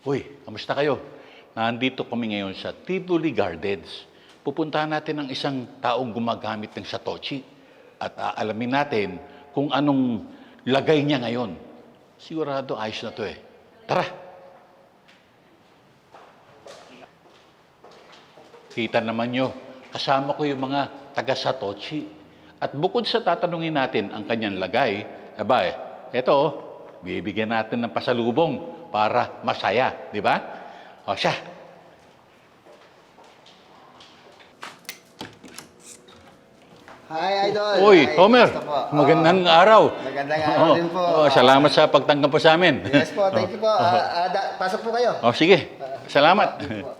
Uy, kamusta kayo? Nandito kami ngayon sa Tivoli Gardens. Pupuntahan natin ang isang taong gumagamit ng Satoshi at aalamin natin kung anong lagay niya ngayon. Sigurado ayos na to eh. Tara! Kita naman nyo, kasama ko yung mga taga-Satoshi. At bukod sa tatanungin natin ang kanyang lagay, eto, bibigyan natin ng pasalubong para masaya, di ba? O siya. Hi, Idol! Uy, Hi, Homer, kamusta po? magandang araw. Magandang araw din po. Salamat sa pagtanggap po sa amin. Yes po, thank you po. Pasok po kayo. Sige, salamat. Thank you po.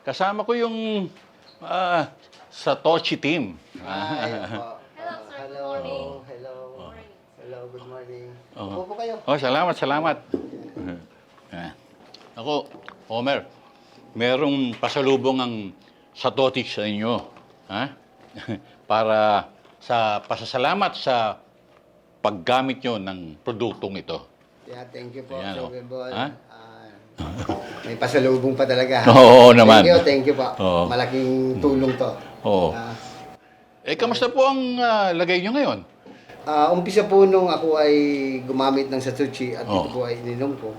Kasama ko yung Satoshi team. Hi, po. Hello, sir. Good Hello. morning. Hello. Hello, good morning. Oo. Upo po kayo. Salamat. Ako, Homer, merong pasalubong ang Satoshi sa inyo. Ha? Para sa pasasalamat sa paggamit nyo ng produktong ito. Yeah, thank you po, Ayan, Sir oh. Bebol. Ha? May pasalubong pa talaga. Oo naman. Thank you po. Oo. Malaking tulong to. Oo. Ah, Kamusta po ang lagay nyo ngayon? umpisa po nung ako ay gumamit ng Satoshi at ito Oo. po ay ininom ko.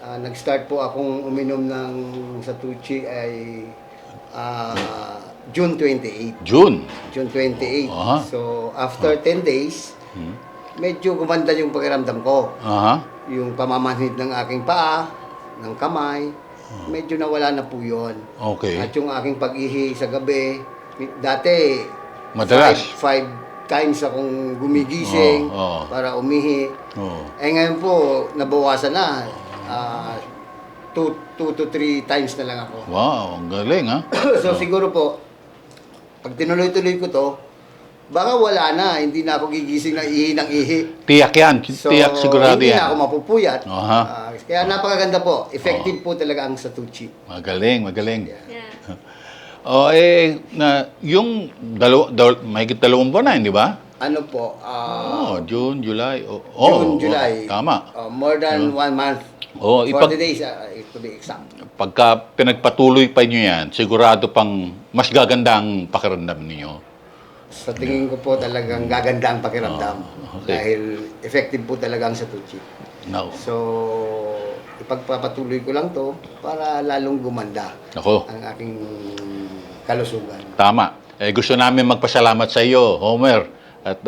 Nag-start po akong uminom ng Satoshi ay June 28. June. June 28. Aha. So, after 10 days, medyo gumanda yung pakiramdam ko. Aha. Yung pamamanhid ng aking paa, ng kamay, medyo nawala na po yun. Okay. At yung aking pag-ihi sa gabi, dati, Madalas. five times akong gumigising Oo. para umihi. Oo. Ngayon po, nabawasan na. 2 to 3 times na lang ako. Wow, ang galing ha. So siguro po, pag tinuloy-tuloy ko to, baka wala na, hindi na ako gigising ng ihi ng ihi. Tiyak yan. So, Tiyak sigurado hindi yan. na ako mapupuyat. Aha. Kaya napakaganda po. Effective po talaga ang Satoshi. Magaling. Yeah. Yung mahigit 2 buwan na, hindi ba? Ano po? June, July. June, July. Tama. More than 1 month. Oh, 40 days, to be exact. Pagka pinagpatuloy pa nyo yan, sigurado pang mas gaganda ang pakiramdam ninyo. Sa tingin ko po talagang gaganda ang pakiramdam. Okay. Dahil effective po talaga ang Satoshi. No. So, ipagpapatuloy ko lang to para lalong gumanda Ako, ang aking kalusugan. tama. Gusto namin magpasalamat sa iyo, Homer. At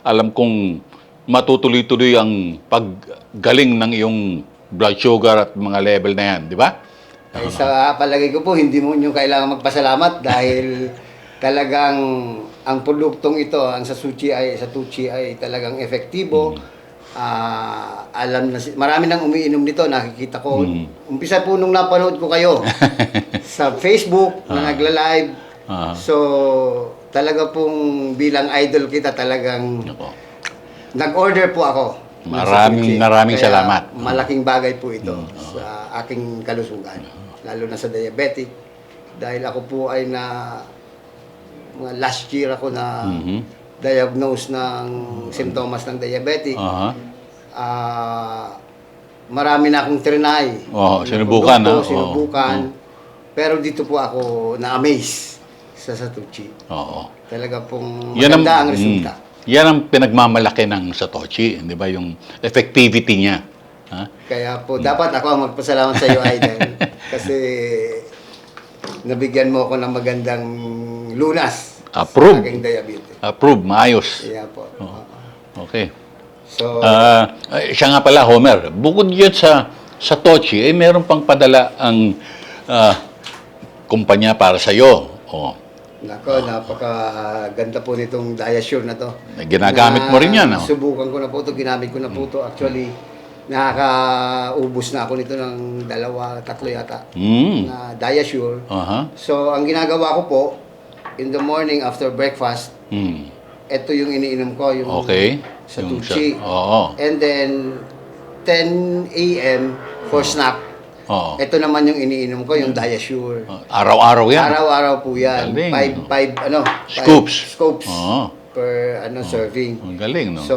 alam kong matutuloy-tuloy ang paggaling ng iyong blood sugar at mga level na yan, di ba? Ay, sa palagay ko po, hindi mo nyo kailangan magpasalamat dahil talagang ang produktong ito, ang Satoshi ay talagang efektibo. Alam na marami nang umiinom nito, nakikita ko. Umpisa po nung napanood ko kayo sa Facebook na nagla-live. So, talaga pong bilang idol kita talagang Ako. nag-order po ako. ng Satoshi. Maraming Kaya salamat. Malaking bagay po ito sa aking kalusugan. Lalo na sa diabetic. Dahil ako po ay mga last year ako na diagnose ng simptomas ng diabetic. Aha. Marami na akong trinay. Sinubukan, Produkto, ha? sinubukan. Pero dito po ako na-amaze sa Satoshi. Oo. Talaga pong Yan maganda ang resulta. Yan ang pinagmamalaki ng Satoshi, di ba? Yung effectivity niya. Ha? Kaya po, dapat ako ang magpasalamat sa iyo, Idol. Kasi nabigyan mo ako ng magandang lunas Approve. sa aking diabetes. Approve, maayos. Kaya po. Okay. So, Siya nga pala, Homer, bukod yun sa Satoshi, meron pang padala ang kumpanya para sa iyo. nako, napakaganda po nitong Diasure na to. Ginagamit mo rin yan, no? Subukan ko na po ito, ginamit ko na po ito. Actually, nakakaubos na ako nito ng 2, 3 yata na Diasure. Aha. So, ang ginagawa ko po, in the morning after breakfast, ito yung iniinom ko, yung Okay. Satoshi. Oo. And then, 10 a.m. for snack. Oo. Ito naman yung iniinom ko, yung Diasure. Araw-araw yan. Araw-araw po yan. Galing. 5 Scoops. scoops Oo. per serving. Ang galing, no? So,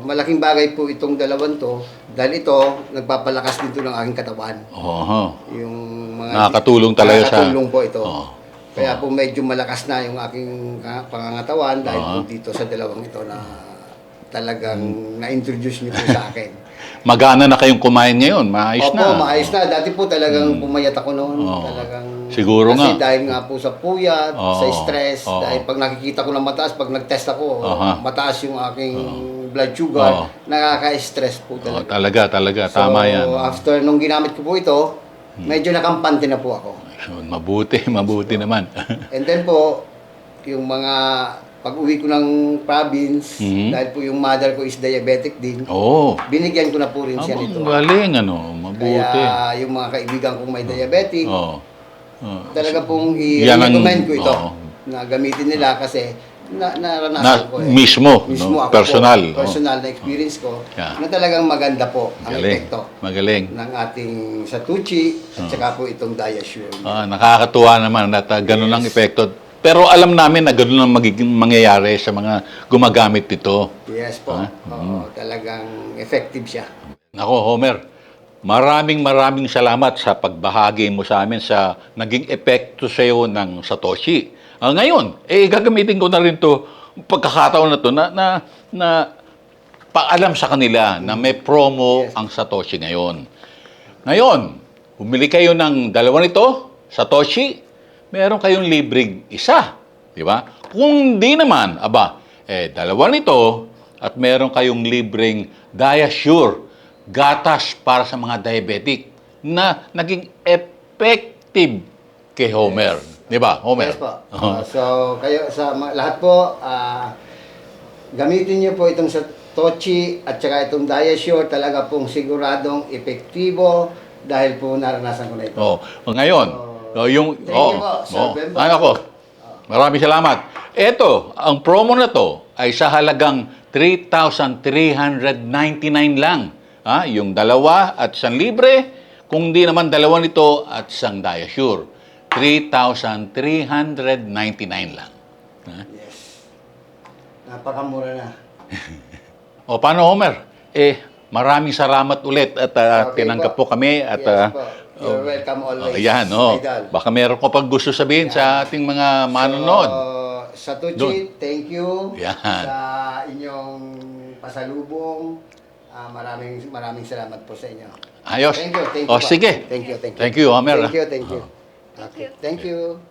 malaking bagay po itong dalawang to Dahil ito, nagpapalakas din ito ng aking katawan. Oo. Yung mga nakakatulong talaga sa... nakakatulong po ito. Oo. Kaya po medyo malakas na yung aking pangangatawan dahil Oo. po dito sa dalawang ito na talagang na-introduce niyo po sa akin. Magana na kayong kumain ngayon. Maayos na. Opo, maayos na. Dati po talagang pumayat ako noon. Oo. Talagang, Siguro kasi nga. dahil nga po sa puyat, Oo. sa stress, Oo. dahil pag nakikita ko ng mataas, pag nag-test ako, Aha. mataas yung aking blood sugar, Oo. nakaka-stress po Oo, talaga. talaga. So, Tama yan. after nung ginamit ko po ito, medyo nakampante na po ako. Yun, mabuti naman. And then po, yung mga pag-uwi ko ng province, Mhm. dahil po yung mother ko is diabetic din, Oo. binigyan ko na po rin siya Abang nito. galing, mabuti. Kaya yung mga kaibigan kong may diabetic, Oo. talaga pong Yan ang- i-recommend ko ito oo. na gamitin nila kasi naranasan ko Mismo, Mismo no? ako Personal. po, personal na experience ko Yeah. na talagang maganda po ang Magaling. epekto Magaling. ng ating Satuchi at saka po itong Diasure. Nakakatuwa naman at ganun ang epekto. Pero alam namin na ganun ang magiging mangyayari sa mga gumagamit nito. Yes po. Oo, talagang effective siya. Nako, Homer, maraming salamat sa pagbahagi mo sa amin sa naging epekto sa iyo ng Satoshi. Ngayon, gagamitin ko na rin to pagkakataon na to na paalam sa kanila na may promo Yes. ang Satoshi ngayon. Ngayon, bumili kayo ng dalawa nito, Satoshi, meron kayong libreng isa. Di ba? Kung di naman, dalawa nito at meron kayong libreng Diasure, gatas para sa mga diabetic na naging effective kay Homer. Di ba, Homer? Yes po. So, kayo sa lahat po, gamitin niyo po itong Satoshi at saka itong Diasure, talaga pong siguradong epektibo dahil po naranasan ko na ito. Ngayon, yung Thank you po, Sir Bemba. Ko. Maraming salamat. Ito, ang promo na to ay sa halagang 3,399 lang. Yung dalawa at isang libre, kung di naman dalawa nito at isang Diasure. 3,399 lang. Yes. Napakamura na. Paano, Homer? Maraming salamat ulit at Okay tinanggap po. po kami at Yes po. You're welcome always. Idol. Baka meron ko pag gusto sabihin sa ating mga manonood. So, Satuchi, thank you Yan. sa inyong pasalubong. Maraming salamat po sa inyo. Ayos. Thank you. Sige. Thank you. Thank you, Homer. Thank you. Okay. Thank you.